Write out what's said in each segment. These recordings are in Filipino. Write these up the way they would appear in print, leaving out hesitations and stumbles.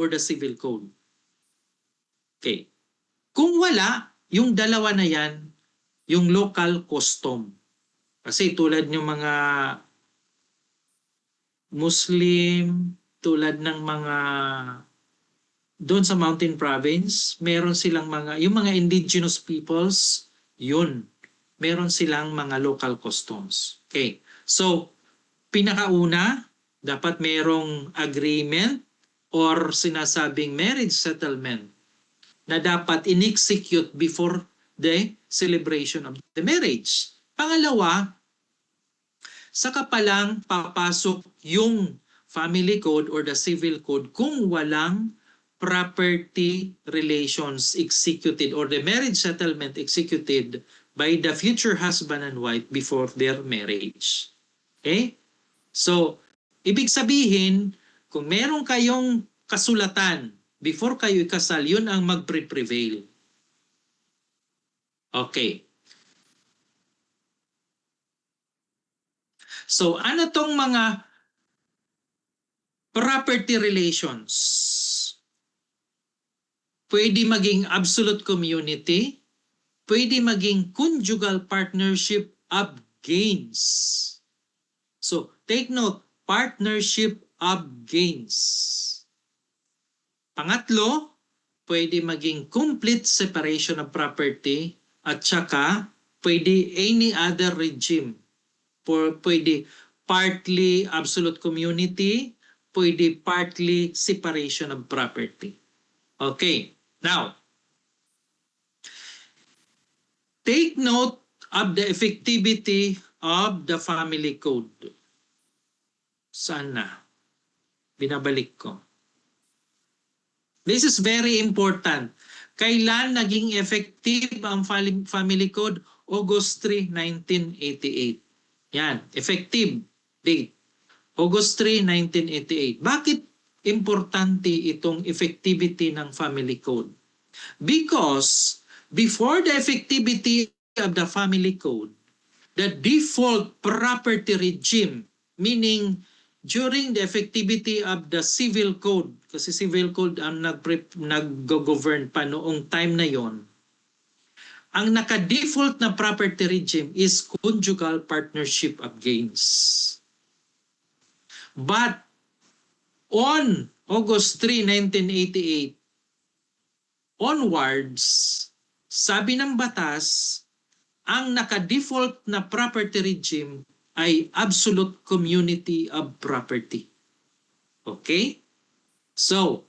or the civil code. Okay. Kung wala, yung dalawa na yan, yung local custom. Kasi tulad ng mga Muslim, tulad ng mga doon sa Mountain Province, meron silang mga, yung mga indigenous peoples, yun, meron silang mga local customs. Okay. So, pinakauna, dapat merong agreement or sinasabing marriage settlement na dapat in-execute before the celebration of the marriage. Pangalawa, saka pa lang papasok yung family code or the civil code kung walang property relations executed or the marriage settlement executed by the future husband and wife before their marriage. Okay? So, ibig sabihin, kung meron kayong kasulatan before kayo ikasal, yun ang magpre-prevail. Okay. So, ano tong mga property relations? Pwede maging absolute community, pwede maging conjugal partnership of gains. So, take note, partnership of gains. Pangatlo, pwede maging complete separation of property at saka pwede any other regime. Pwede partly absolute community, pwede partly separation of property. Okay, now, take note of the effectivity of the family code. Saan na? Binabalik ko. This is very important. Kailan naging effective ang family code? August 3, 1988. Yan, effective date. August 3, 1988. Bakit importante itong effectivity ng family code? Because before the effectivity of the family code, the default property regime, meaning during the effectivity of the civil code, kasi civil code ang nag-govern pa noong time na yon, ang naka-default na property regime is conjugal partnership of gains. But on August 3, 1988, onwards, sabi ng batas, ang naka-default na property regime ay absolute community of property. Okay? So,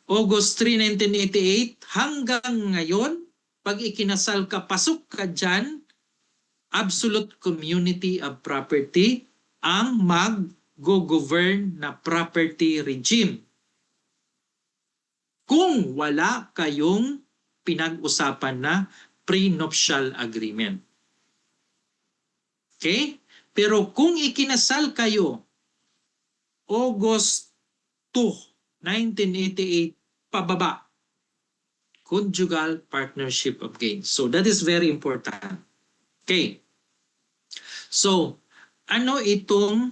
August 3, 1988, hanggang ngayon, pag ikinasal ka, pasok ka dyan, absolute community of property ang mag-govern na property regime. Kung wala kayong pinag-usapan na prenuptial agreement. Okay? Pero kung ikinasal kayo August 2, 1988 pababa, conjugal partnership of gains. So that is very important. Okay. So, ano itong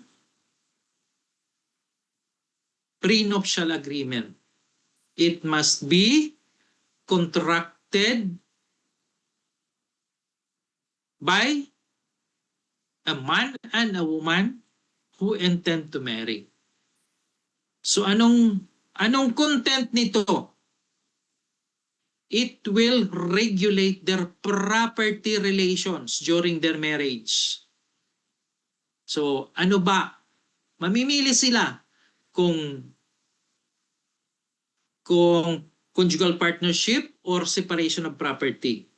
prenuptial agreement? It must be contracted by a man and a woman who intend to marry. So anong content nito? It will regulate their property relations during their marriage. So ano ba? Mamimili sila kung conjugal partnership or separation of property.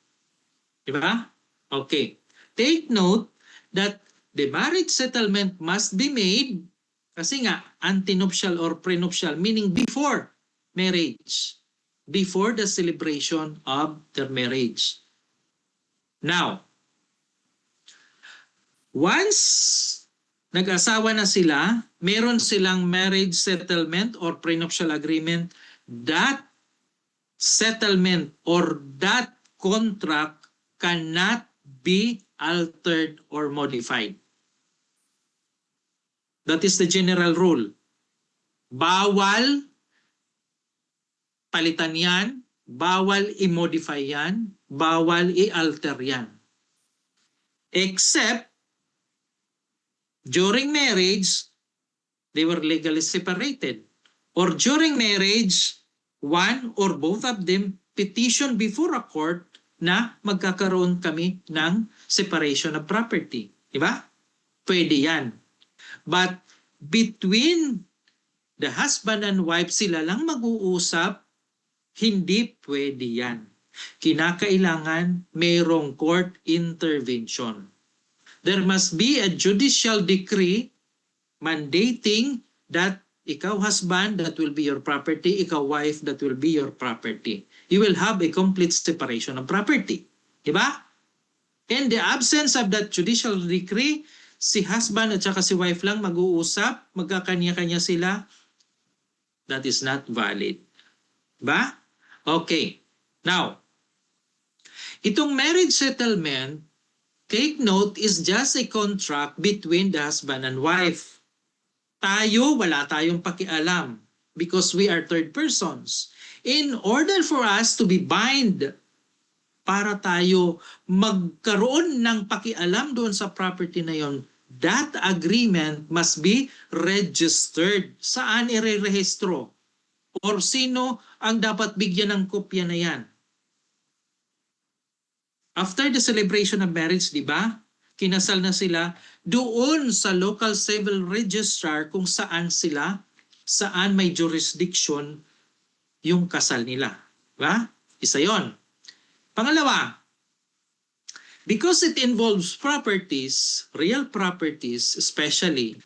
Diba? Okay. Take note that the marriage settlement must be made kasi nga antenuptial or prenuptial, meaning before marriage, before the celebration of their marriage. Now, once nag-asawa na sila, meron silang marriage settlement or prenuptial agreement, that settlement or that contract cannot be altered or modified. That is the general rule. Bawal palitan yan, bawal i-modify yan, bawal i-alter yan. Except, during marriage, they were legally separated. Or during marriage, one or both of them petition before a court na magkakaroon kami ng separation of property. Diba? Pwede yan. But between the husband and wife, sila lang mag-uusap, hindi pwede yan. Kinakailangan mayroong court intervention. There must be a judicial decree mandating that ikaw husband, that will be your property, ikaw wife, that will be your property. You will have a complete separation of property. Diba? In the absence of that judicial decree, si husband at saka si wife lang mag-uusap, magkakanya-kanya sila, that is not valid. Diba? Okay. Now, itong marriage settlement, take note, is just a contract between the husband and wife. Tayo, wala tayong pakialam because we are third persons. In order for us to be bind, para tayo magkaroon ng pakialam doon sa property na yon, that agreement must be registered. Saan irerehistro? Or sino ang dapat bigyan ng kopya na yan? After the celebration of marriage, di ba? Kinasal na sila doon sa local civil registrar kung saan sila, saan may jurisdiction yung kasal nila. Diba? Isa yon. Pangalawa, because it involves properties, real properties especially,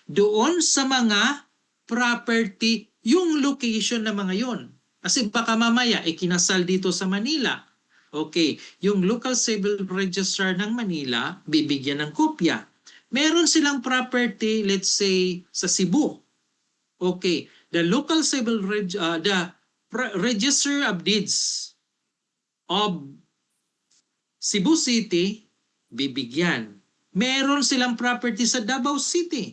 doon sa mga property, yung location ng mga yon. Kasi baka mamaya, kinasal dito sa Manila. Okay, yung local civil registrar ng Manila, bibigyan ng kopya. Meron silang property, let's say, sa Cebu. Okay, the local civil register of deeds of Cebu City, bibigyan. Meron silang property sa Davao City,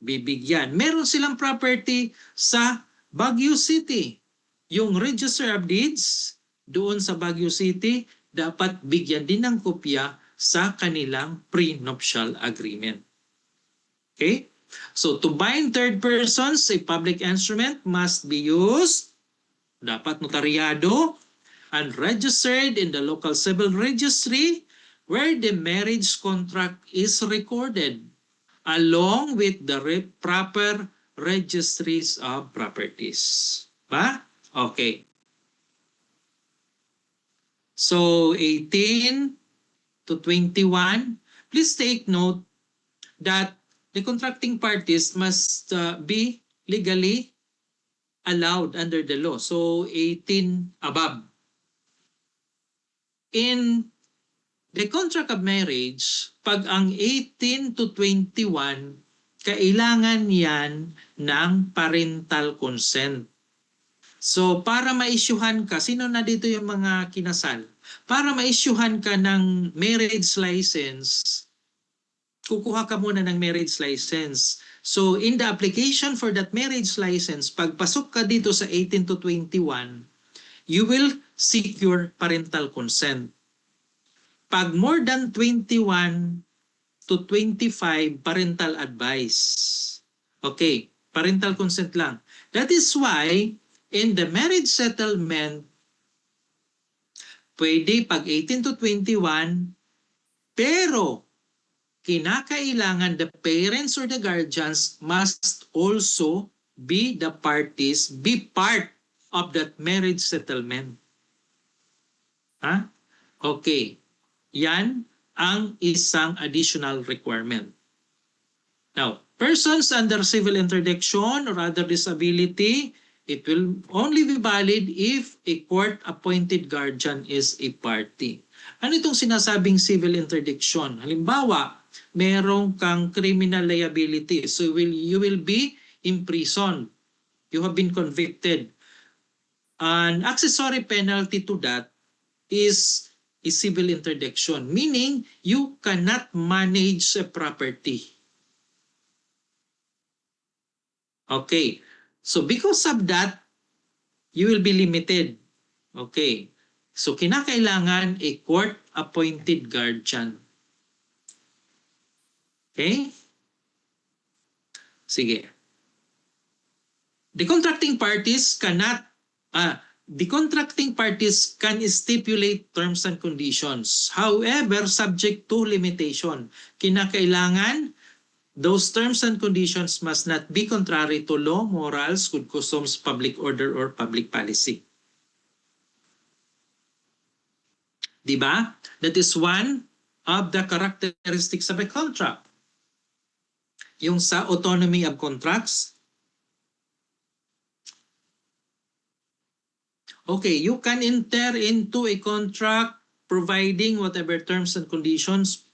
bibigyan. Meron silang property sa Baguio City. Yung register of deeds doon sa Baguio City, dapat bigyan din ng kopya sa kanilang prenuptial agreement. Okay? So, to bind third persons, a public instrument must be used, dapat notaryado, and registered in the local civil registry where the marriage contract is recorded, along with the proper registries of properties. Ba? Okay. So, 18 to 21, please take note that the contracting parties must be legally allowed under the law. So, 18 above. In the contract of marriage, pag ang 18 to 21, kailangan yan ng parental consent. So, para ma-issuehan ka, sino na dito yung mga kinasal? Para ma-issuehan ka ng marriage license, kukuha ka muna ng marriage license. So, in the application for that marriage license, pagpasok ka dito sa 18 to 21, you will seek your parental consent. Pag more than 21 to 25, parental advice. Okay, parental consent lang. That is why, in the marriage settlement, pwede pag 18 to 21, pero kinakailangan the parents or the guardians must also be the parties, be part of that marriage settlement. Ha? Okay. Yan ang isang additional requirement. Now, persons under civil interdiction or other disability, it will only be valid if a court-appointed guardian is a party. Ano itong sinasabing civil interdiction? Halimbawa, merong kang criminal liability. So you will be imprisoned. You have been convicted. An accessory penalty to that is a civil interdiction, meaning you cannot manage a property. Okay. So because of that, you will be limited. Okay. So kinakailangan a court-appointed guardian. Okay? Sige. The contracting parties can stipulate terms and conditions. However, subject to limitation. Kinakailangan those terms and conditions must not be contrary to law, morals, good customs, public order, or public policy. Diba? That is one of the characteristics of a contract. Yung sa autonomy of contracts. Okay, you can enter into a contract providing whatever terms and conditions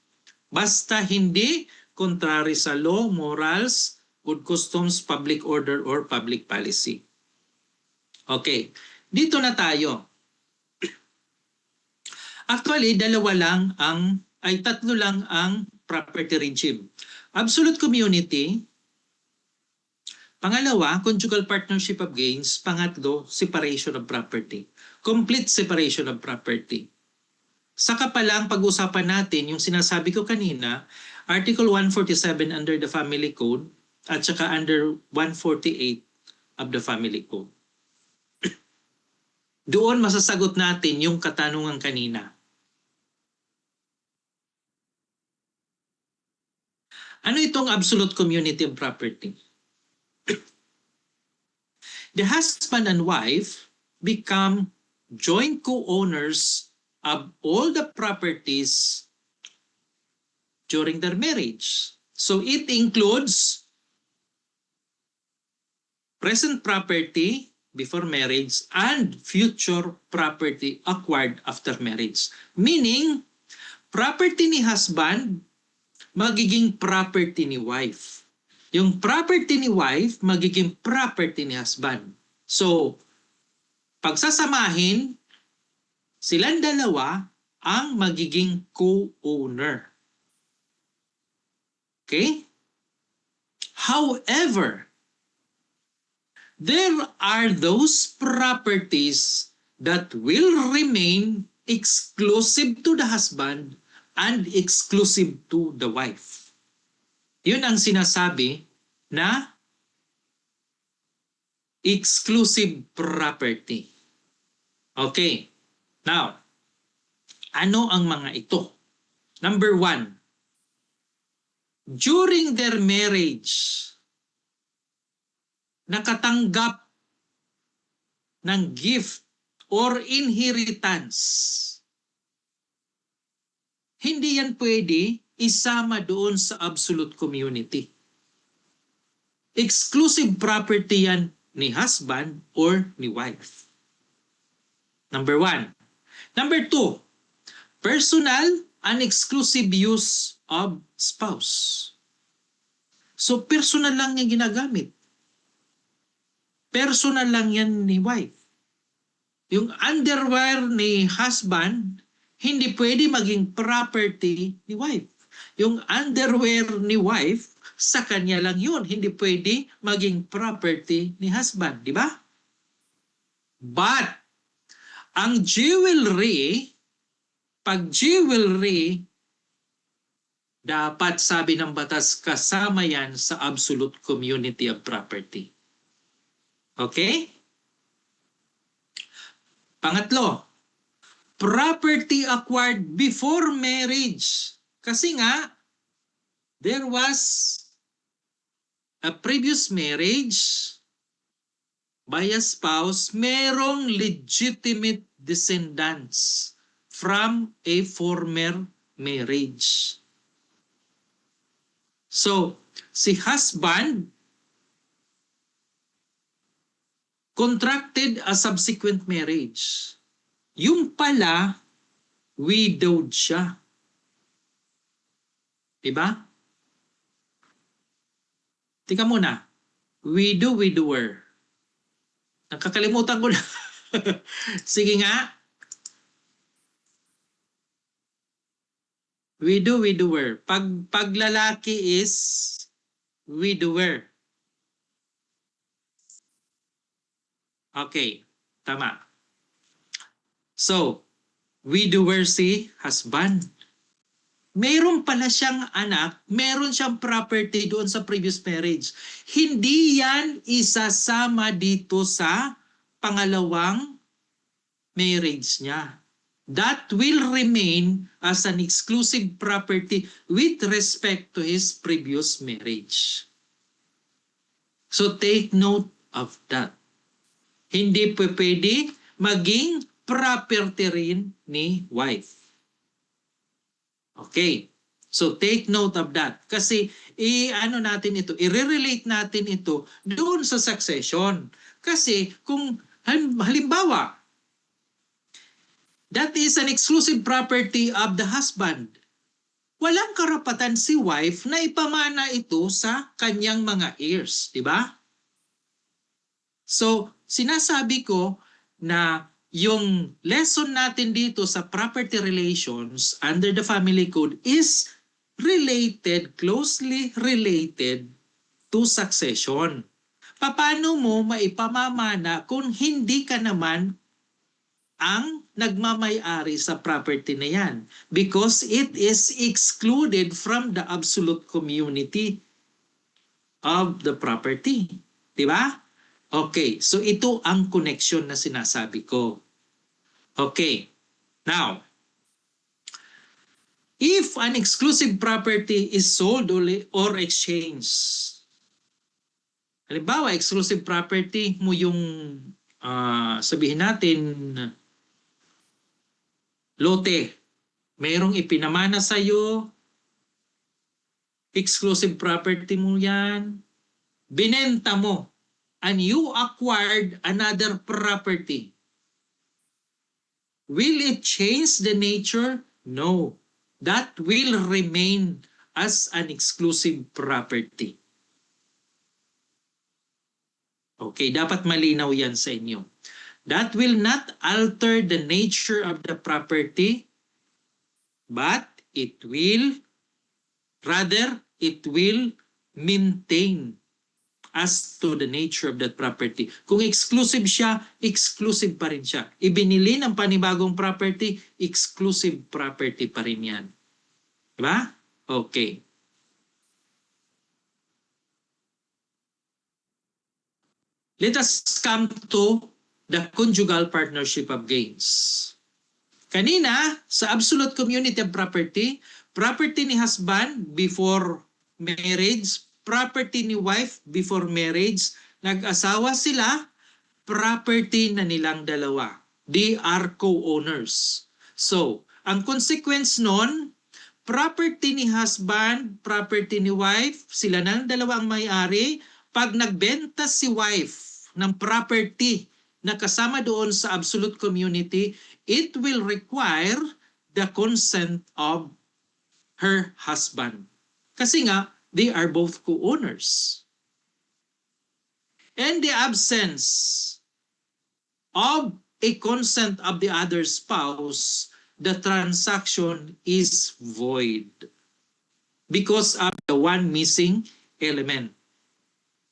basta hindi contrary sa law, morals, good customs, public order, or public policy. Okay, dito na tayo. Actually, tatlo lang ang property regime. Absolute community, pangalawa, conjugal partnership of gains, pangatlo, separation of property. Complete separation of property. Saka pa lang pag-usapan natin yung sinasabi ko kanina, Article 147 under the Family Code at saka under 148 of the Family Code. Doon masasagot natin yung katanungan kanina. Ano itong absolute community of property? The husband and wife become joint co-owners of all the properties during their marriage. So it includes present property before marriage and future property acquired after marriage. Meaning, property ni husband magiging property ni wife. Yung property ni wife magiging property ni husband. So, pagsasamahin, silang dalawa ang magiging co-owner. Okay? However, there are those properties that will remain exclusive to the husband and exclusive to the wife. Yun ang sinasabi na exclusive property. Okay. Now, ano ang mga ito? Number 1, during their marriage, nakatanggap ng gift or inheritance. Hindi yan pwede isama doon sa absolute community. Exclusive property yan ni husband or ni wife. Number 1. Number 2, personal and exclusive use of spouse. So personal lang yung ginagamit. Personal lang yan ni wife. Yung underwear ni husband, hindi pwede maging property ni wife. Yung underwear ni wife, sa kanya lang yun. Hindi pwede maging property ni husband. Di ba? But, ang jewelry, pag jewelry, dapat sabi ng batas kasama yan sa absolute community of property. Okay? Pangatlo, property acquired before marriage. Kasi nga, there was a previous marriage by a spouse, merong legitimate descendants from a former marriage. So, si husband contracted a subsequent marriage. Yung pala, widowed siya. Diba? Tika muna. Widow, widower. Nakakalimutan ko na. Sige nga. Widow, widower. Pag lalaki is widower. Okay. Tama. So, widower si husband. Meron pala siyang anak, meron siyang property doon sa previous marriage. Hindi yan isasama dito sa pangalawang marriage niya. That will remain as an exclusive property with respect to his previous marriage. So take note of that. Hindi pwede maging property rin ni wife. Okay. So take note of that. Kasi i-relate natin ito doon sa succession. Kasi kung halimbawa, that is an exclusive property of the husband, walang karapatan si wife na ipamana ito sa kanyang mga heirs, di ba? So, sinasabi ko na yung lesson natin dito sa property relations under the family code is related, closely related to succession. Paano mo maipamamana kung hindi ka naman ang nagmamay-ari sa property na yan? Because it is excluded from the absolute community of the property. Diba? Okay, so ito ang connection na sinasabi ko. Okay, now, if an exclusive property is sold or exchanged, halimbawa, exclusive property mo yung sabihin natin, lote, mayroong ipinamana sa'yo, exclusive property mo yan, binenta mo, and you acquired another property. Will it change the nature? No. That will remain as an exclusive property. Okay, dapat malinaw yan sa inyo. That will not alter the nature of the property, but it will maintain as to the nature of that property. Kung exclusive siya, exclusive pa rin siya. Ibinili ng panibagong property, exclusive property pa rin yan. Diba? Okay. Let us come to the conjugal partnership of gains. Kanina, sa absolute community of property, property ni husband before marriage, property ni wife before marriage, nag-asawa sila, property na nilang dalawa. They are co-owners. So, ang consequence nun, property ni husband, property ni wife, sila na dalawa ang may-ari. Pag nagbenta si wife ng property na kasama doon sa absolute community, it will require the consent of her husband. Kasi nga, they are both co-owners. In the absence of a consent of the other spouse, the transaction is void because of the one missing element,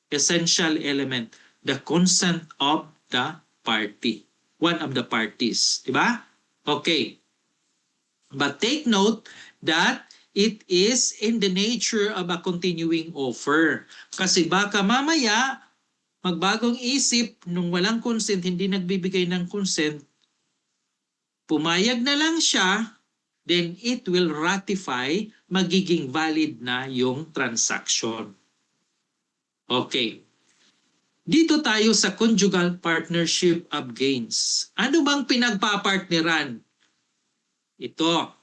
essential element, the consent of the party, one of the parties. Diba? Okay. But take note that it is in the nature of a continuing offer. Kasi baka mamaya, magbagong isip, nung walang consent, hindi nagbibigay ng consent, pumayag na lang siya, then it will ratify, magiging valid na yung transaction. Okay. Dito tayo sa conjugal partnership of gains. Ano bang pinagpapartneran? Ito.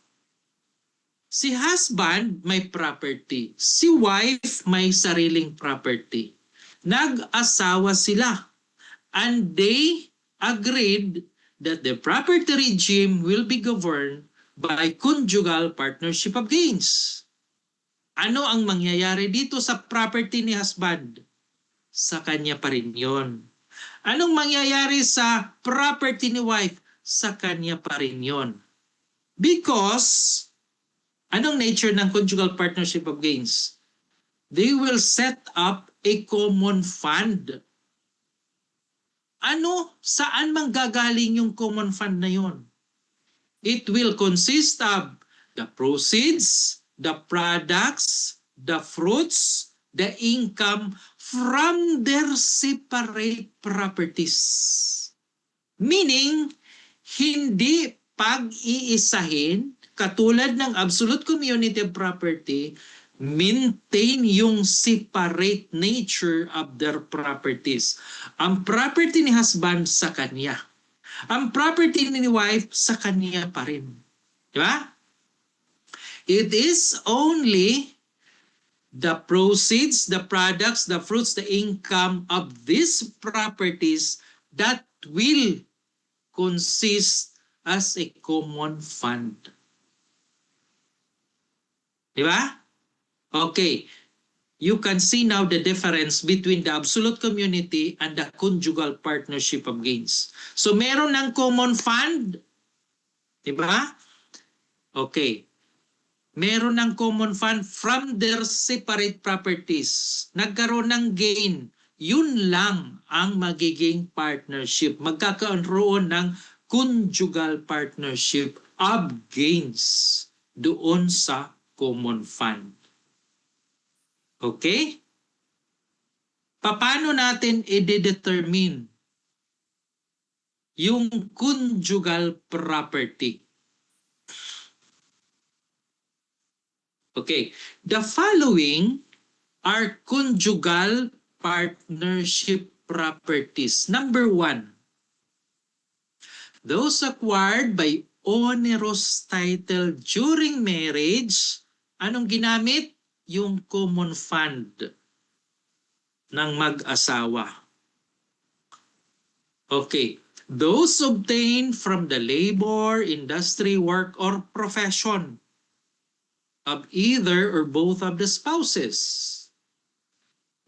Si husband may property. Si wife may sariling property. Nag-asawa sila. And they agreed that the property regime will be governed by conjugal partnership of gains. Ano ang mangyayari dito sa property ni husband? Sa kanya pa rin yun. Anong mangyayari sa property ni wife? Sa kanya pa rin yun. Because, anong nature ng conjugal partnership of gains? They will set up a common fund. saan manggagaling yung common fund na yon? It will consist of the proceeds, the products, the fruits, the income from their separate properties. Meaning, hindi pag-iisahin, katulad ng absolute community property, maintain yung separate nature of their properties. Ang property ni husband sa kanya. Ang property ni wife sa kanya pa rin. Di ba? It is only the proceeds, the products, the fruits, the income of these properties that will consist as a common fund. Di ba? Okay. You can see now the difference between the absolute community and the conjugal partnership of gains. So meron ng common fund, di ba? Okay. Meron ng common fund from their separate properties. Nagkaroon ng gain. Yun lang ang magiging partnership. Magkakaroon ng conjugal partnership of gains doon sa common fund. Okay? Paano natin i-determine yung conjugal property? Okay. The following are conjugal partnership properties. Number 1, those acquired by onerous title during marriage. Anong ginamit? Yung common fund ng mag-asawa. Okay. Those obtained from the labor, industry, work, or profession of either or both of the spouses.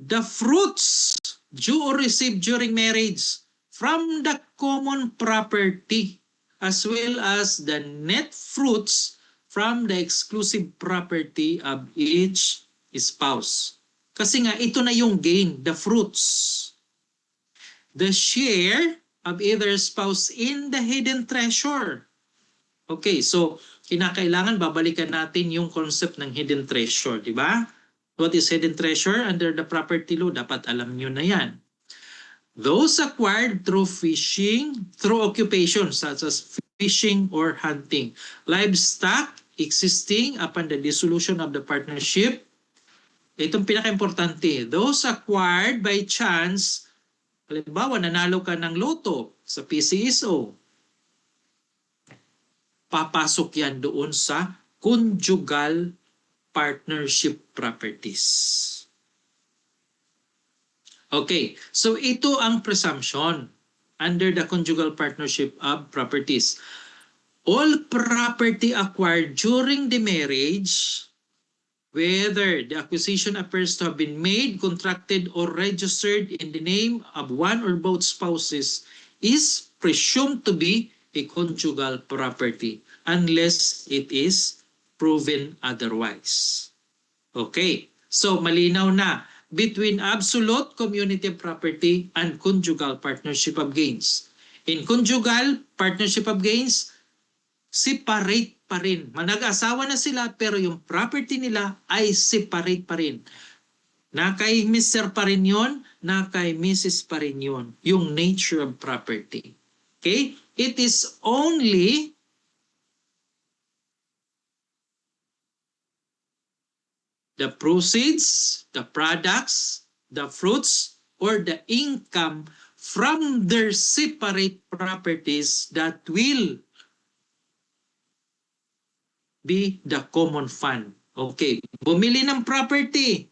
The fruits due or received during marriage from the common property, as well as the net fruits from the exclusive property of each spouse. Kasi nga, ito na yung gain, the fruits. The share of either spouse in the hidden treasure. Okay, so kinakailangan babalikan natin yung concept ng hidden treasure, di ba? What is hidden treasure under the property law? Dapat alam nyo na yan. Those acquired through fishing, through occupation such as fishing or hunting. Livestock existing upon the dissolution of the partnership. Itong pinaka-importante. Those acquired by chance, halimbawa nanalo ka ng loto sa PCSO. Papasok yan doon sa conjugal partnership properties. Okay, so ito ang presumption under the conjugal partnership of properties. All property acquired during the marriage, whether the acquisition appears to have been made, contracted, or registered in the name of one or both spouses, is presumed to be a conjugal property unless it is proven otherwise. Okay, so malinaw na between absolute community property and conjugal partnership of gains. In conjugal partnership of gains, separate pa rin. Manag-asawa na sila pero yung property nila ay separate pa rin. Na kay Mr. pa rin yun, na kay Mrs. pa rin yun. Yung nature of property. Okay? It is only the proceeds, the products, the fruits, or the income from their separate properties that will be the common fund. Okay, bumili ng property.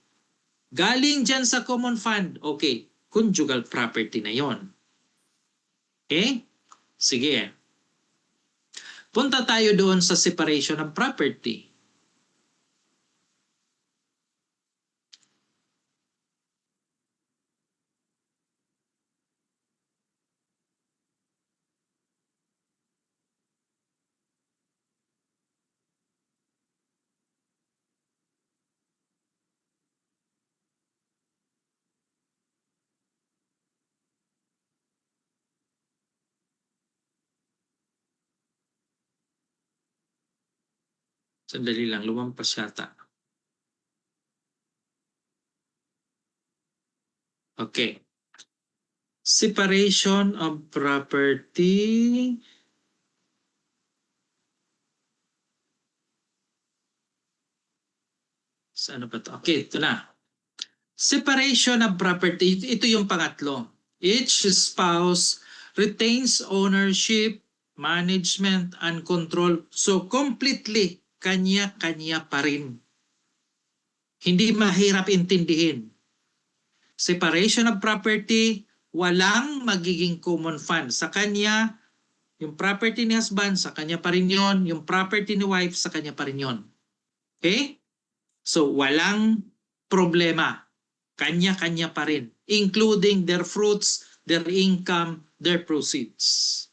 Galing dyan sa common fund. Okay, conjugal property na yon. Okay? Sige. Punta tayo doon sa separation of property. Sandali lang, lumampas yata. Okay. Separation of property. Ano ba to? Okay, ito na. Separation of property. Ito yung pangatlo. Each spouse retains ownership, management, and control. So completely, kanya-kanya pa rin. Hindi mahirap intindihin. Separation of property, walang magiging common fund. Sa kanya, yung property ni husband, sa kanya pa rin yun. Yung property ni wife, sa kanya pa rin yun. Okay? So, walang problema. Kanya-kanya pa rin. Including their fruits, their income, their proceeds.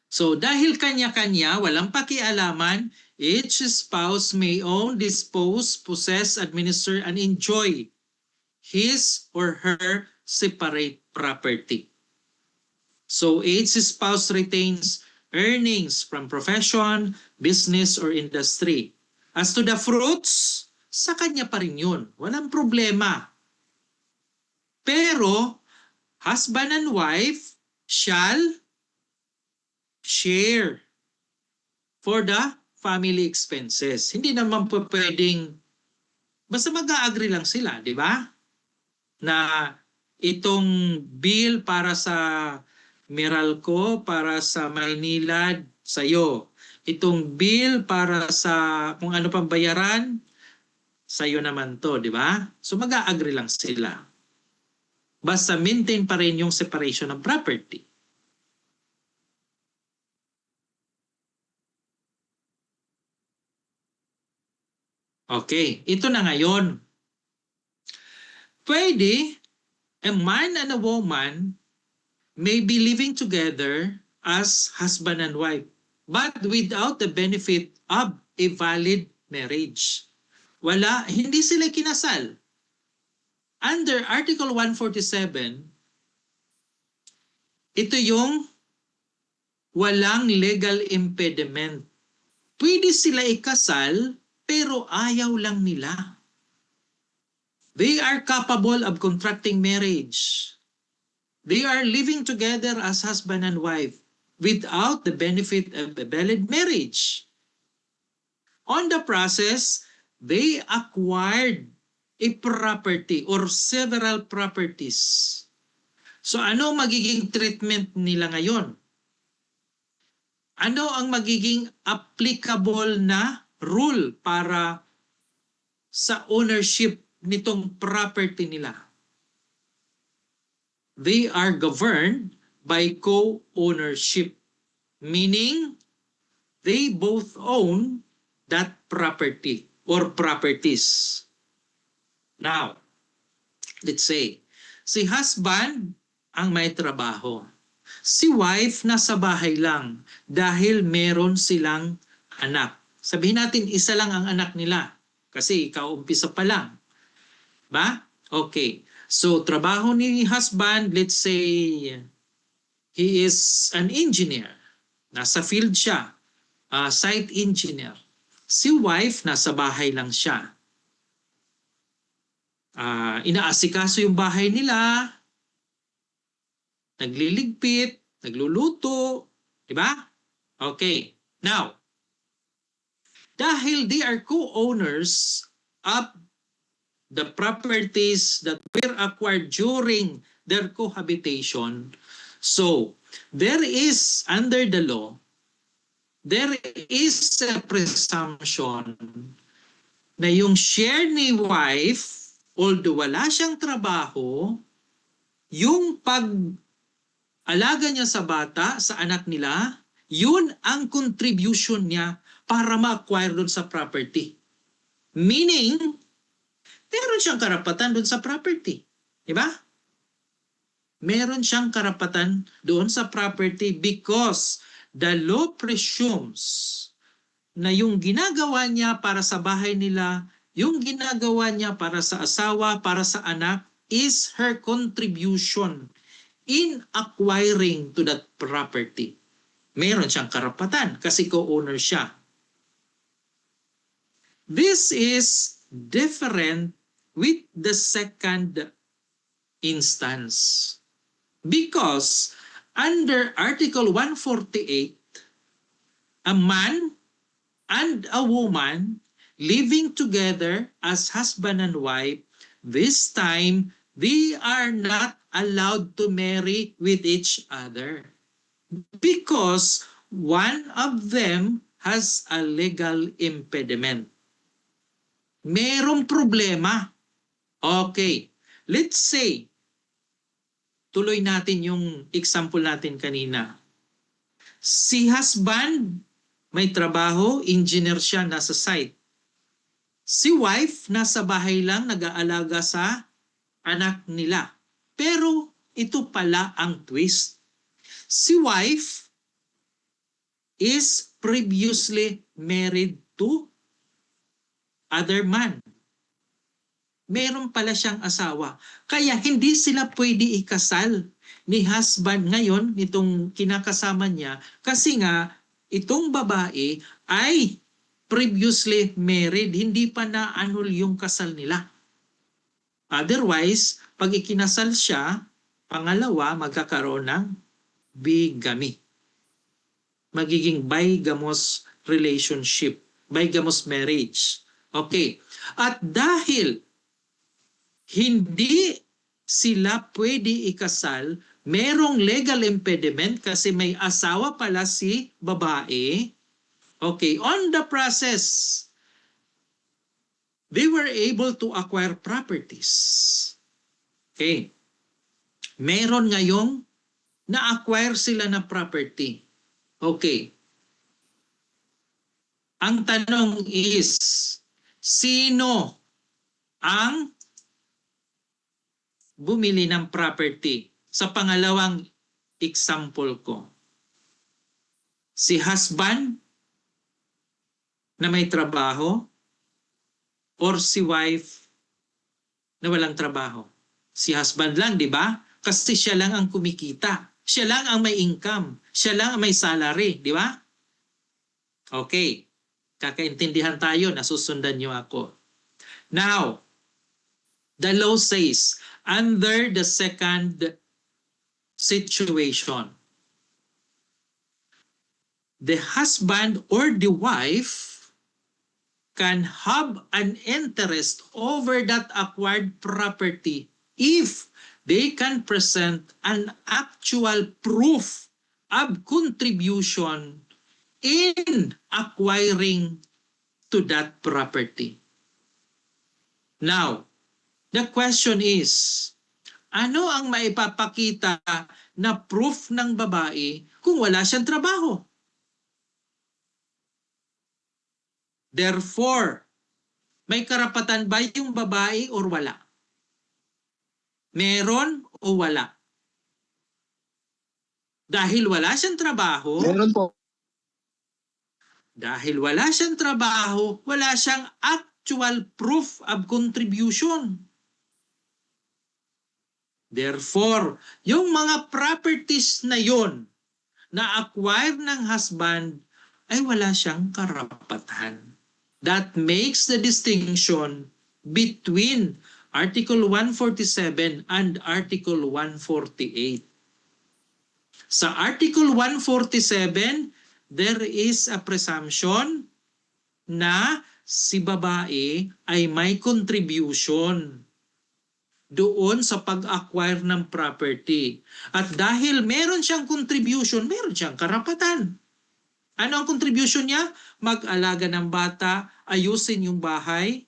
So, dahil kanya-kanya, walang pakialaman, each spouse may own, dispose, possess, administer, and enjoy his or her separate property. So each spouse retains earnings from profession, business, or industry. As to the fruits, sa kanya pa rin yun. Walang problema. Pero, husband and wife shall share for the family expenses. Hindi naman po pwedeng, basta mag-a-agree lang sila, di ba? Na itong bill para sa Meralco, para sa Maynila, sa'yo. Itong bill para sa kung ano pang bayaran, sa'yo naman to, di ba? So mag-a-agree lang sila. Basta maintain pa rin yung separation of property. Okay, ito na ngayon. Pwede, a man and a woman may be living together as husband and wife, but without the benefit of a valid marriage. Hindi sila kinasal. Under Article 147, ito yung walang legal impediment. Pwede sila ikasal, pero ayaw lang nila. They are capable of contracting marriage. They are living together as husband and wife without the benefit of a valid marriage. On the process, they acquired a property or several properties. So ano magiging treatment nila ngayon? Ano ang magiging applicable na rule para sa ownership nitong property nila? They are governed by co-ownership, meaning they both own that property or properties. Now, let's say, si husband ang may trabaho. Si wife nasa bahay lang dahil meron silang anak. Sabihin natin, isa lang ang anak nila kasi kaumpisa pa lang. Ba? Okay. So, trabaho ni husband, let's say, he is an engineer. Nasa field siya. Site engineer. Si wife, nasa bahay lang siya. Inaasikaso yung bahay nila, nagliligpit, nagluluto, di ba? Okay. Now, dahil they are co-owners of the properties that were acquired during their cohabitation, so there is, under the law, there is a presumption na yung share ni wife, although wala siyang trabaho, yung pag-alaga niya sa bata, sa anak nila, yun ang contribution niya para ma-acquire doon sa property. Meaning, meron siyang karapatan doon sa property. Diba? Meron siyang karapatan doon sa property because the law presumes na yung ginagawa niya para sa bahay nila, yung ginagawa niya para sa asawa, para sa anak, is her contribution. in acquiring to that property. Meron siyang karapatan kasi co-owner siya. This is different with the second instance. Because under Article 148, a man and a woman living together as husband and wife, this time they are not allowed to marry with each other because one of them has a legal impediment. Merong problema. Okay, let's say, tuloy natin yung example natin kanina. Si husband, may trabaho, engineer siya, nasa site. Si wife, nasa bahay lang, nag-aalaga sa anak nila. Pero ito pala ang twist. Si wife is previously married to other man. Meron pala siyang asawa. Kaya hindi sila pwede ikasal ni husband ngayon, nitong kinakasama niya, kasi nga itong babae ay previously married, hindi pa na-annul yung kasal nila. Otherwise, pag ikinasal siya, pangalawa, magkakaroon ng bigamy. Magiging bigamous relationship, bigamous marriage. Okay. At dahil hindi sila pwede ikasal, merong legal impediment kasi may asawa pala si babae. Okay, on the process, they were able to acquire properties. Okay. Meron ngayong na-acquire sila na property. Okay. Ang tanong is, sino ang bumili ng property? Sa pangalawang example ko, si husband na may trabaho or si wife na walang trabaho? Si husband lang, di ba? Kasi siya lang ang kumikita. Siya lang ang may income. Siya lang ang may salary, di ba? Okay. Kakaintindihan tayo, nasusundan niyo ako. Now, the law says, under the second situation, the husband or the wife can have an interest over that acquired property if they can present an actual proof of contribution in acquiring to that property. Now, the question is, ano ang maipapakita na proof ng babae kung wala siyang trabaho? Therefore, may karapatan ba yung babae or wala? Meron o wala? Dahil wala siyang trabaho, Meron po. dahil wala siyang trabaho, wala siyang actual proof of contribution. Therefore, yung mga properties na yon na acquire ng husband ay wala siyang karapatan. That makes the distinction between Article 147 and Article 148. Sa Article 147, there is a presumption na si babae ay may contribution doon sa pag-acquire ng property. At dahil meron siyang contribution, meron siyang karapatan. Ano ang contribution niya? Mag-alaga ng bata, ayusin yung bahay.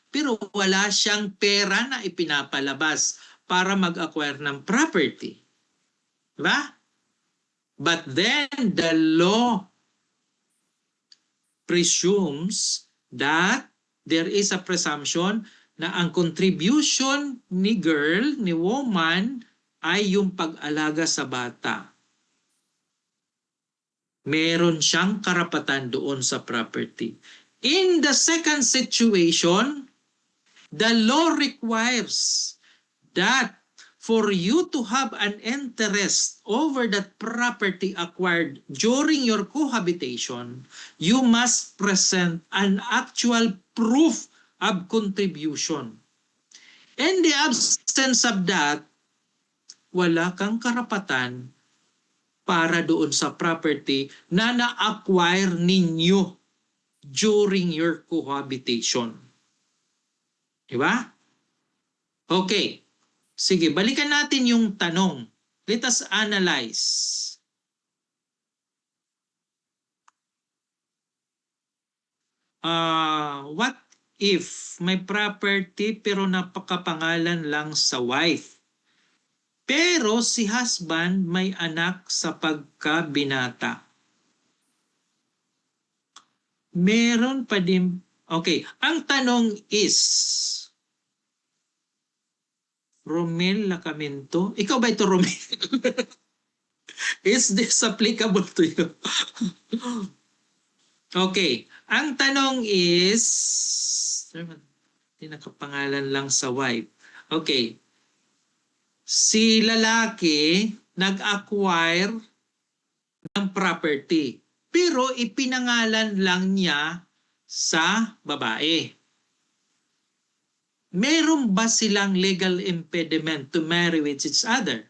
Pero wala siyang pera na ipinapalabas para mag-acquire ng property. Diba? But then the law presumes that there is a presumption na ang contribution ni girl, ni woman, ay yung pag-alaga sa bata. Meron siyang karapatan doon sa property. In the second situation, the law requires that for you to have an interest over that property acquired during your cohabitation, you must present an actual proof of contribution. In the absence of that, wala kang karapatan para doon sa property na na-acquire ninyo during your cohabitation. Diba? Okay. Sige, balikan natin yung tanong. Let us analyze. What if may property pero napakapangalan lang sa wife? Pero si husband may anak sa pagkabinata. Meron pa din, okay, ang tanong is, Romel Lacamento, ikaw ba ito Romel? Is this applicable to you? Okay, ang tanong is, hindi nakapangalan lang sa wife. Okay, si lalaki nag-acquire ng property pero ipinangalan lang niya sa babae. Meron ba silang legal impediment to marry with each other?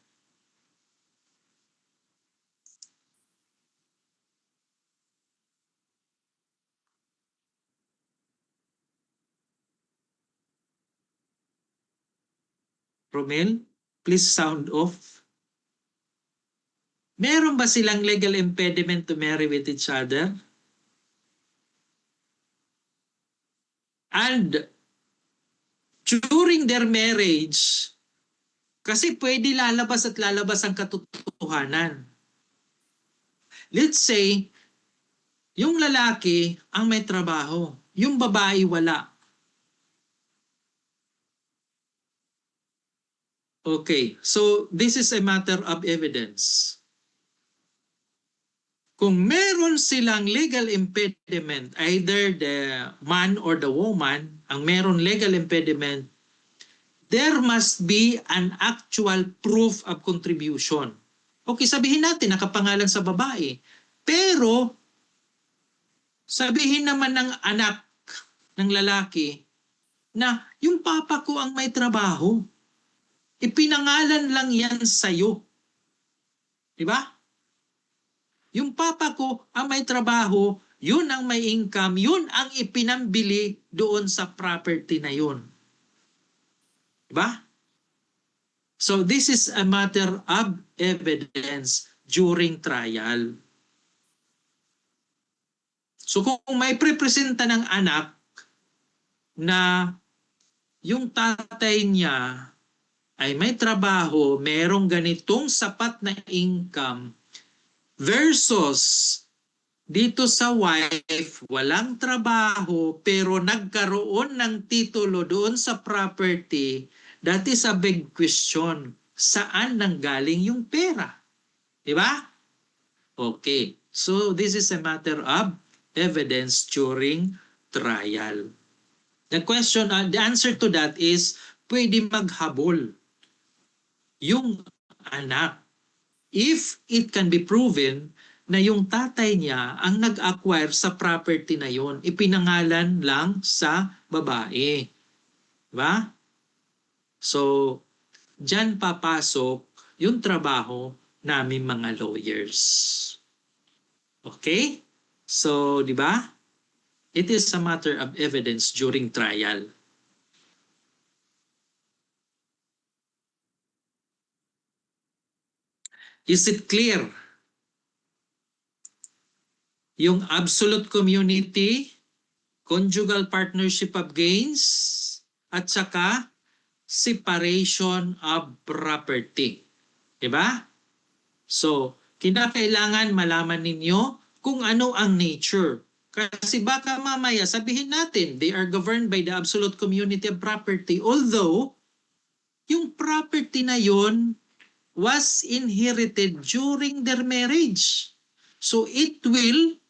Romel, please sound off. Meron ba silang legal impediment to marry with each other? And during their marriage, kasi pwede lalabas at lalabas ang katotohanan. Let's say, yung lalaki ang may trabaho, yung babae wala. Okay, so this is a matter of evidence. Kung meron silang legal impediment, either the man or the woman, ang meron legal impediment, there must be an actual proof of contribution. Okay, sabihin natin nakapangalan sa babae. Pero, sabihin naman ng anak ng lalaki na yung papa ko ang may trabaho. Ipinangalan lang yan sa'yo. Diba? Yung papa ko ang may trabaho, yun ang may income, yun ang ipinambili doon sa property na yun. Diba? So this is a matter of evidence during trial. So kung may prepresenta ng anak na yung tatay niya ay may trabaho, merong ganitong sapat na income versus dito sa wife, walang trabaho pero nagkaroon ng titulo doon sa property, that is a big question. Saan nanggaling yung pera? Diba? Okay. So this is a matter of evidence during trial. The question, the answer to that is, pwede maghabol yung anak if it can be proven na yung tatay niya ang nag-acquire sa property na yon, ipinangalan lang sa babae. Diba? So, dyan papasok yung trabaho namin mga lawyers. Okay? So, di ba? It is a matter of evidence during trial. Is it clear? Yung absolute community, conjugal partnership of gains, at saka separation of property. Diba? So, kinakailangan malaman ninyo kung ano ang nature. Kasi baka mamaya sabihin natin, they are governed by the absolute community of property. Although, yung property na yon was inherited during their marriage. So, it will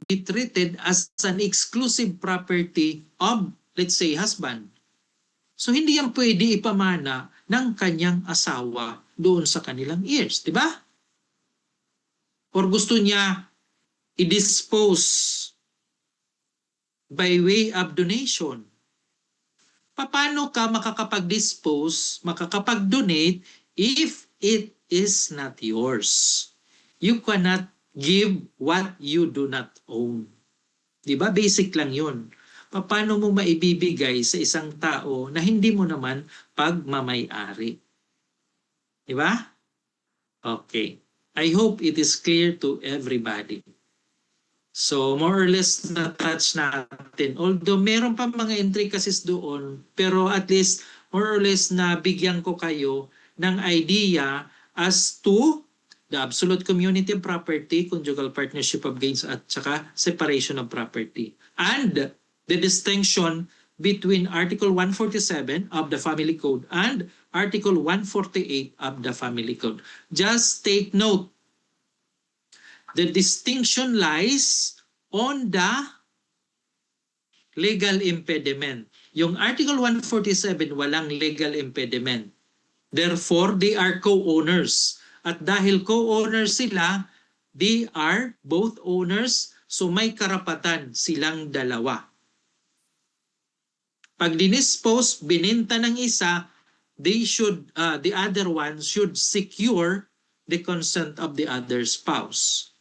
be treated as an exclusive property of, let's say, husband. So hindi yan pwede ipamana ng kanyang asawa doon sa kanilang heirs, di ba? Or gusto niya i-dispose by way of donation. Paano ka makakapag-dispose, makakapag-donate if it is not yours? You cannot give what you do not own. Diba? Basic lang yun. Paano mo maibibigay sa isang tao na hindi mo naman pagmamay-ari? Diba? Okay. I hope it is clear to everybody. So, more or less na-touch natin. Although, meron pa mga intricacies doon, pero at least, more or less na bigyan ko kayo ng idea as to the absolute community of property, conjugal partnership of gains, at saka separation of property. And the distinction between Article 147 of the Family Code and Article 148 of the Family Code. Just take note, the distinction lies on the legal impediment. Yung Article 147, walang legal impediment. Therefore, they are co-owners. At dahil co-owners sila, they are both owners, so may karapatan silang dalawa. Pag dinispose, bininta ng isa, the other one should secure the consent of the other spouse.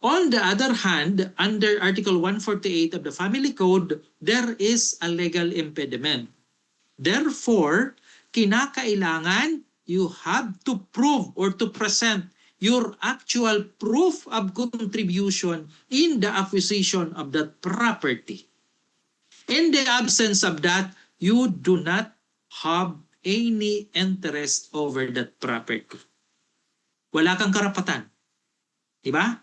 On the other hand, under Article 148 of the Family Code, there is a legal impediment. Therefore, kinakailangan you have to prove or to present your actual proof of contribution in the acquisition of that property. In the absence of that, you do not have any interest over that property. Wala kang karapatan. Diba?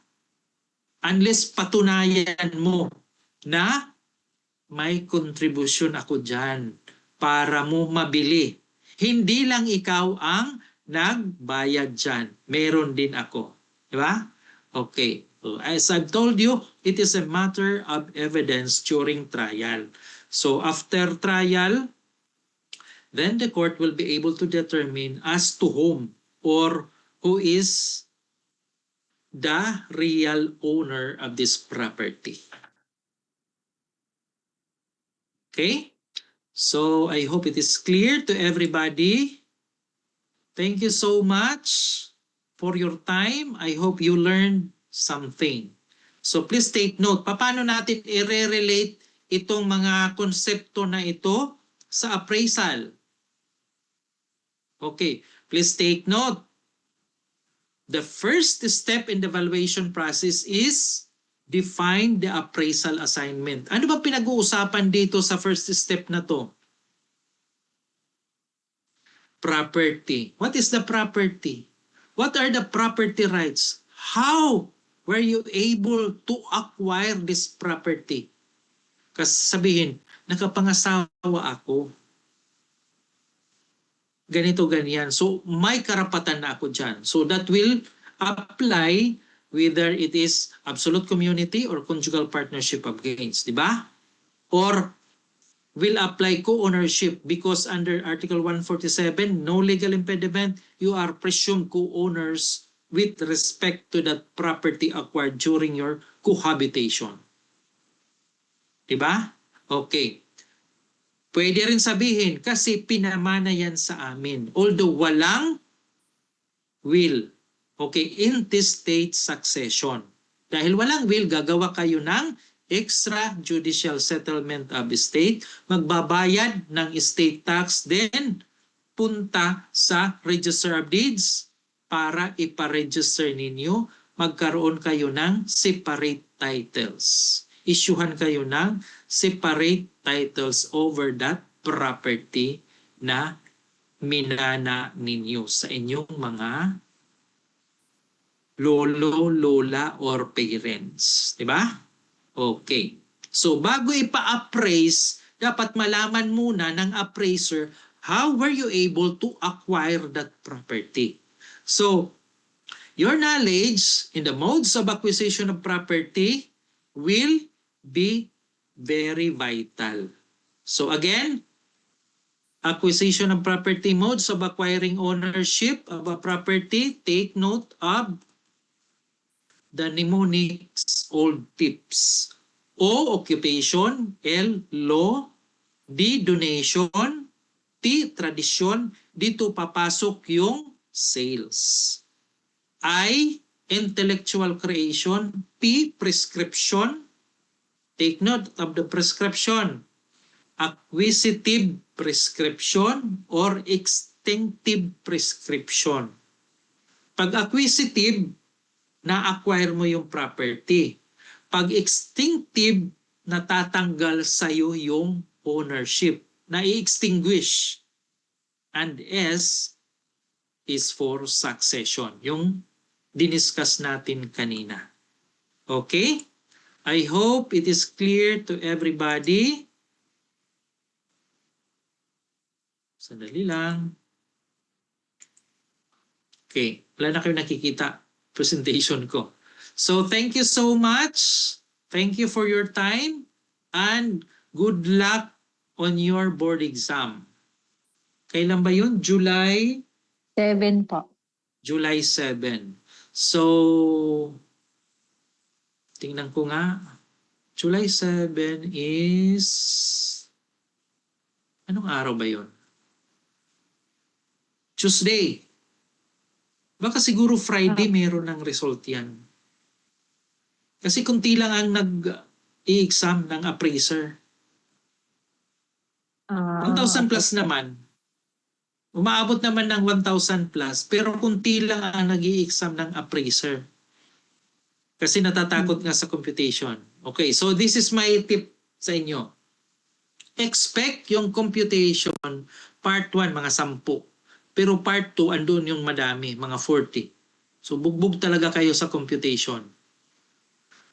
Unless patunayan mo na may contribution ako dyan para mo mabili. Hindi lang ikaw ang nagbayad dyan. Meron din ako. Diba? Okay. So, as I've told you, it is a matter of evidence during trial. So after trial, then the court will be able to determine as to whom or who is the real owner of this property. Okay? So I hope it is clear to everybody. Thank you so much for your time. I hope you learned something. So please take note, paano natin i-relate itong mga konsepto na ito sa appraisal? Okay, please take note. The first step in the valuation process is define the appraisal assignment. Ano ba pinag-uusapan dito sa first step na to? Property. What is the property? What are the property rights? How were you able to acquire this property? Kasi sabihin, nakapangasawa ako. Ganito, ganyan. So, may karapatan na ako dyan. So, that will apply whether it is absolute community or conjugal partnership of gains. Diba? Or will apply co-ownership because under Article 147, no legal impediment, you are presumed co-owners with respect to that property acquired during your cohabitation. Diba? Okay. Pwede rin sabihin kasi pinamana yan sa amin. Although walang will. Okay, intestate succession. Dahil walang will, gagawa kayo ng extrajudicial settlement of estate, magbabayad ng estate tax, then punta sa Register of Deeds para iparegister ninyo, magkaroon kayo ng separate titles. Isyuhan kayo ng separate titles over that property na minana ninyo sa inyong mga lolo, lola, or parents. Diba? Okay. So, bago ipa-appraise, dapat malaman muna ng appraiser how were you able to acquire that property. So, your knowledge in the modes of acquisition of property will be very vital. So again, Acquisition of property, modes of acquiring ownership of a property. Take note of the mnemonics old tips. O, occupation. L, law. D, donation. T, tradisyon. Dito papasok yung sales. I, intellectual creation. P, prescription. Take note of the prescription. Acquisitive prescription or extinctive prescription. Pag acquisitive, na-acquire mo yung property. Pag extinctive, natatanggal sa'yo yung ownership. Na-extinguish. And S is for succession. Yung diniscuss natin kanina. Okay? I hope it is clear to everybody. Sandali lang. Okay, wala na kayo nakikita presentation ko. So thank you so much. Thank you for your time and good luck on your board exam. Kailan ba yun? July 7 po. July 7. So tingnan ko nga. July 7 is anong araw ba yun? Tuesday. Baka siguro Friday meron ng result yan. Kasi kunti lang ang nag-i-exam ng appraiser. 1,000 plus naman. Umaabot naman ng 1,000 plus pero kunti lang ang nag-i-exam ng appraiser. Kasi natatakot nga sa computation. Okay, so this is my tip sa inyo. Expect yung computation part 1 mga 10. Pero part 2 andun yung madami, mga 40. So bugbog talaga kayo sa computation.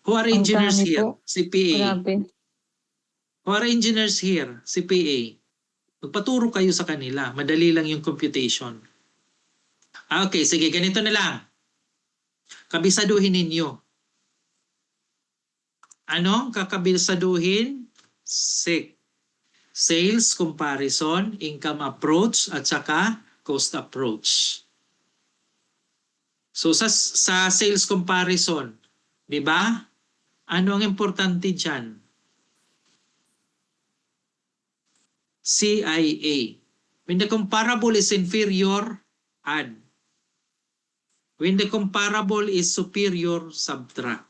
Who are engineers here? Po. CPA. Grabe. Who are engineers here? CPA. Magpaturo kayo sa kanila. Madali lang yung computation. Okay, sige, ganito na lang. Kabisaduhin ninyo. Anong kakabisaduhin? Sales comparison, income approach, at saka cost approach. So sa sales comparison, di ba? Ano ang importante dyan? CIA. When the comparable is inferior, add. When the comparable is superior, subtract.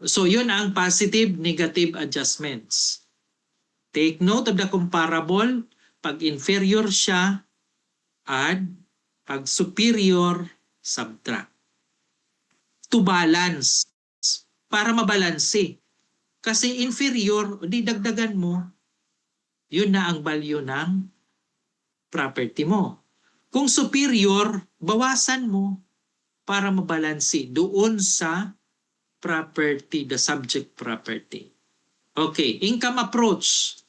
So yun ang positive, negative adjustments. Take note of the comparable. Pag inferior siya, add. Pag superior, subtract. To balance. Para mabalanse. Kasi inferior, di dagdagan mo, yun na ang value ng property mo. Kung superior, bawasan mo para mabalanse doon sa property, the subject property. Okay, income approach.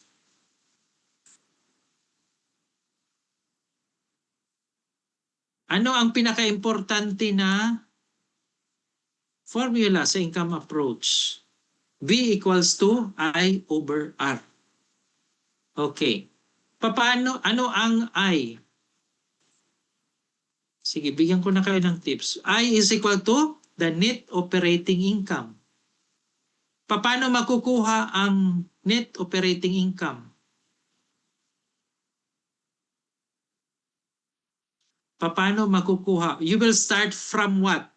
Ano ang pinaka-importante na formula sa income approach? V equals to I over R. Okay. Paano, ano ang I? Sige, bigyan ko na kayo ng tips. I is equal to the net operating income. Paano makukuha ang net operating income? Paano makukuha? You will start from what?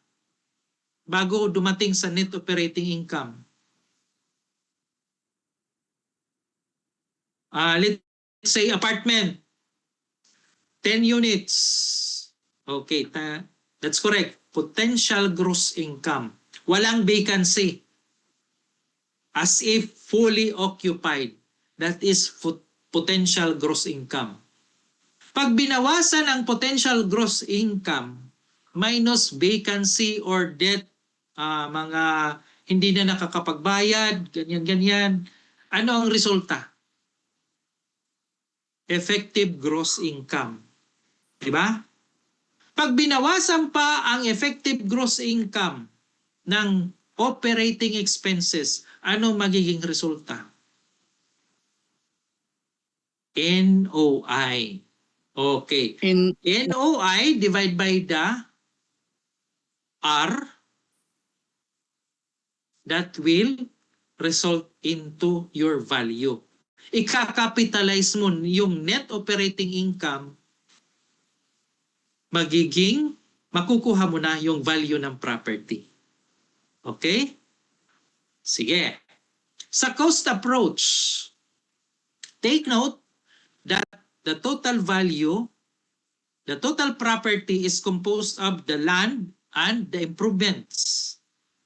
Bago dumating sa net operating income. Let's say apartment. 10 units. Okay, that's correct. Potential gross income. Walang vacancy. As if fully occupied. That is potential gross income. Pag binawasan ang potential gross income minus vacancy or debt, mga hindi na nakakapagbayad, ganyan-ganyan, ano ang resulta? Effective gross income. Diba? Pag binawasan pa ang effective gross income ng operating expenses, ano magiging resulta? NOI. Okay. NOI divide by the R that will result into your value. Ika-capitalize mo yung net operating income, makukuha mo na yung value ng property. Okay? Sige. Sa cost approach, take note that the total value, the total property is composed of the land and the improvements.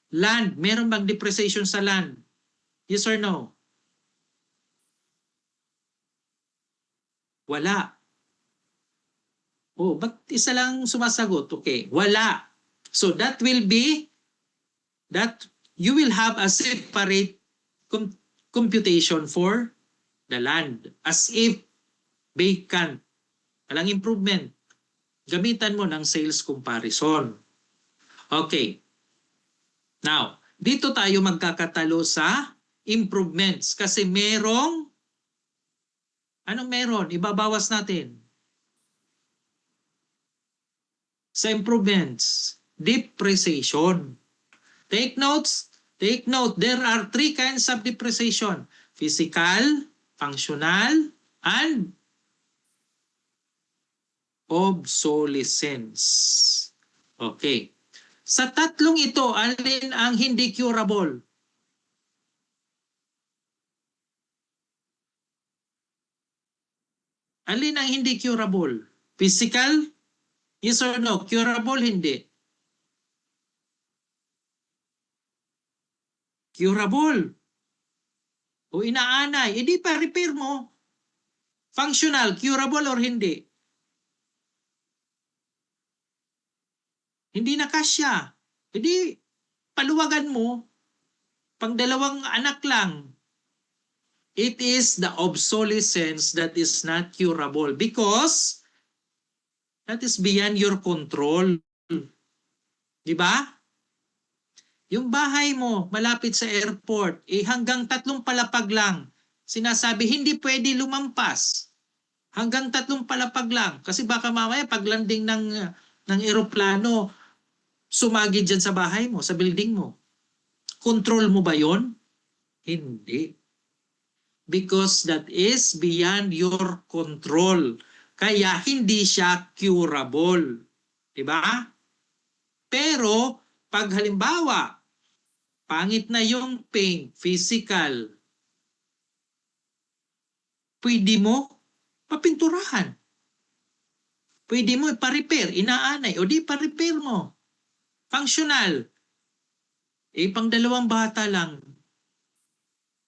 Land, meron bang depreciation sa land? Yes or no? Wala. Oh, ba't isa lang sumasagot? Okay, wala. So that will be, that you will have a separate computation for the land as if vacant. Walang improvement. Gamitan mo ng sales comparison. Okay. Now, dito tayo magkakatalo sa improvements kasi merong, anong meron? Ibabawas natin. Sa improvements, depreciation. Take notes. Take note, there are 3 kinds of depreciation. Physical, functional, and obsolescence. Okay. Sa tatlong ito, alin ang hindi curable? Alin ang hindi curable? Physical? Yes or no? Curable? Hindi. Curable. O inaanay, edi pa repair mo. Functional, curable or hindi? Hindi na kasya. Edi paluwagan mo. Pang 2 anak lang. It is the obsolescence that is not curable because that is beyond your control. Di ba? Yung bahay mo malapit sa airport, hanggang 3 palapag lang. Sinasabi hindi pwede lumampas. Hanggang 3 palapag lang. Kasi baka mamaya paglanding ng eroplano, sumagid dyan sa bahay mo, sa building mo. Control mo ba yon? Hindi. Because that is beyond your control. Kaya hindi siya curable. Diba? Pero, pag halimbawa, pangit na yung paint, physical, pwede mo papinturahan. Pwede mo ipa-repair, inaanay, o di pa-repair mo. Functional. Pang 2 bata lang,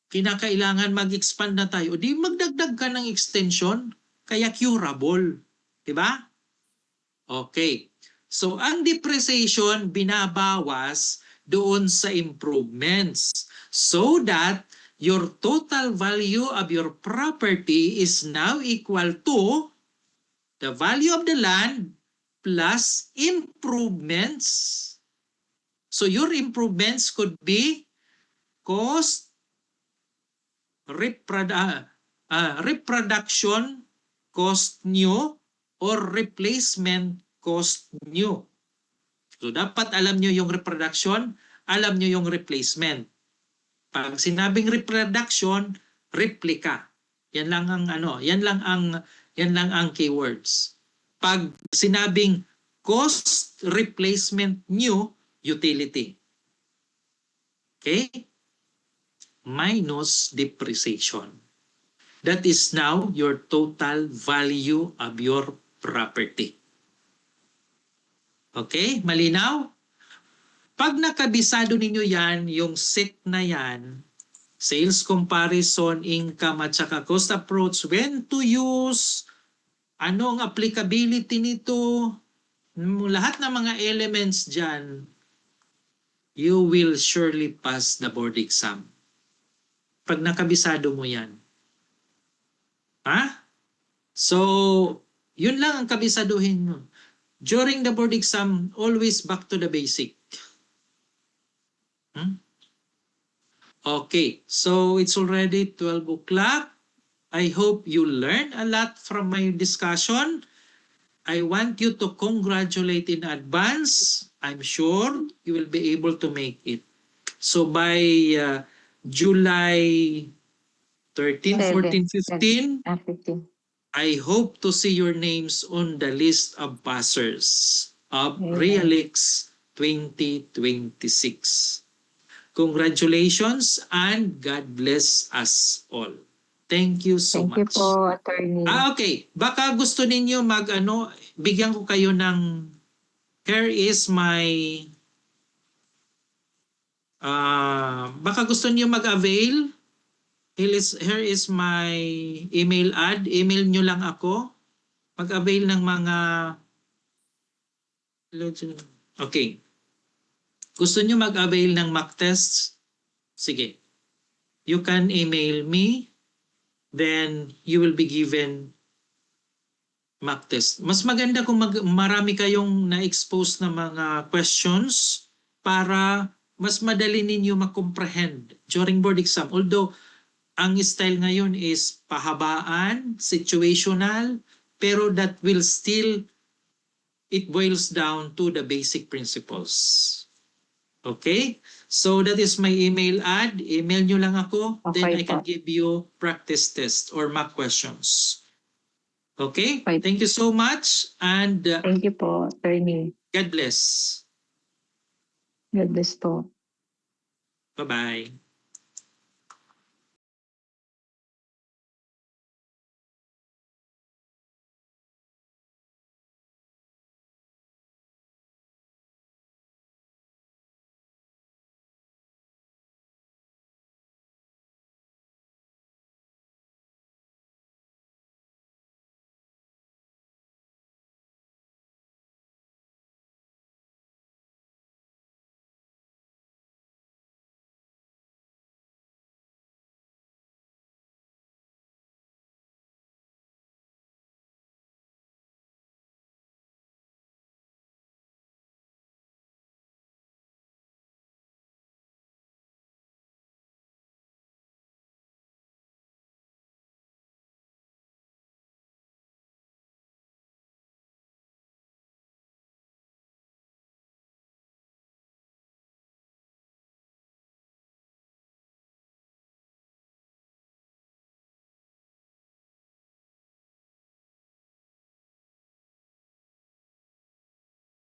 kinakailangan mag-expand na tayo. O di magdagdag ka ng extension, kaya curable. Diba? Okay. So, ang depreciation binabawas doon sa improvements so that your total value of your property is now equal to the value of the land plus improvements. So, your improvements could be cost, reproduction cost new, or replacement cost new. So dapat alam nyo yung reproduction, alam nyo yung replacement. Pag sinabing reproduction, replica. Yan lang ang keywords. Pag sinabing cost replacement new, utility. Okay? Minus depreciation. That is now your total value of your property. Okay? Malinaw? Pag nakabisado ninyo yan, yung set na yan, sales comparison, income, at saka cost approach, when to use, ano ang applicability nito, lahat ng mga elements dyan, you will surely pass the board exam. Pag nakabisado mo yan. Ha? So, yun lang ang kabisaduhin mo. During the board exam, always back to the basic. Okay, so it's already 12 o'clock. I hope you learn a lot from my discussion. I want you to congratulate in advance. I'm sure you will be able to make it. So by July 13, 14, 15, 15. I hope to see your names on the list of passers of Amen. Realix 2026. Congratulations and God bless us all. Thank you so Thank you much. po, attorney. Okay. Baka gusto ninyo bigyan ko kayo ng, here is my, baka gusto niyo mag-avail. Here is my email ad. Email nyo lang ako. Mag-avail ng mga, okay. Gusto nyo mag-avail ng mock tests? Sige. You can email me. Then you will be given mock test. Mas maganda kung marami kayong na-expose na mga questions para mas madali ninyo ma-comprehend during board exam. Although, ang style ngayon is pahabaan, situational, pero that will still, it boils down to the basic principles. Okay? So that is my email ad. Email nyo lang ako. Okay Then I can po. give you practice test or mock questions. Okay? Okay. Thank you so much and Thank you po, attorney. God bless. God bless po. Bye-bye.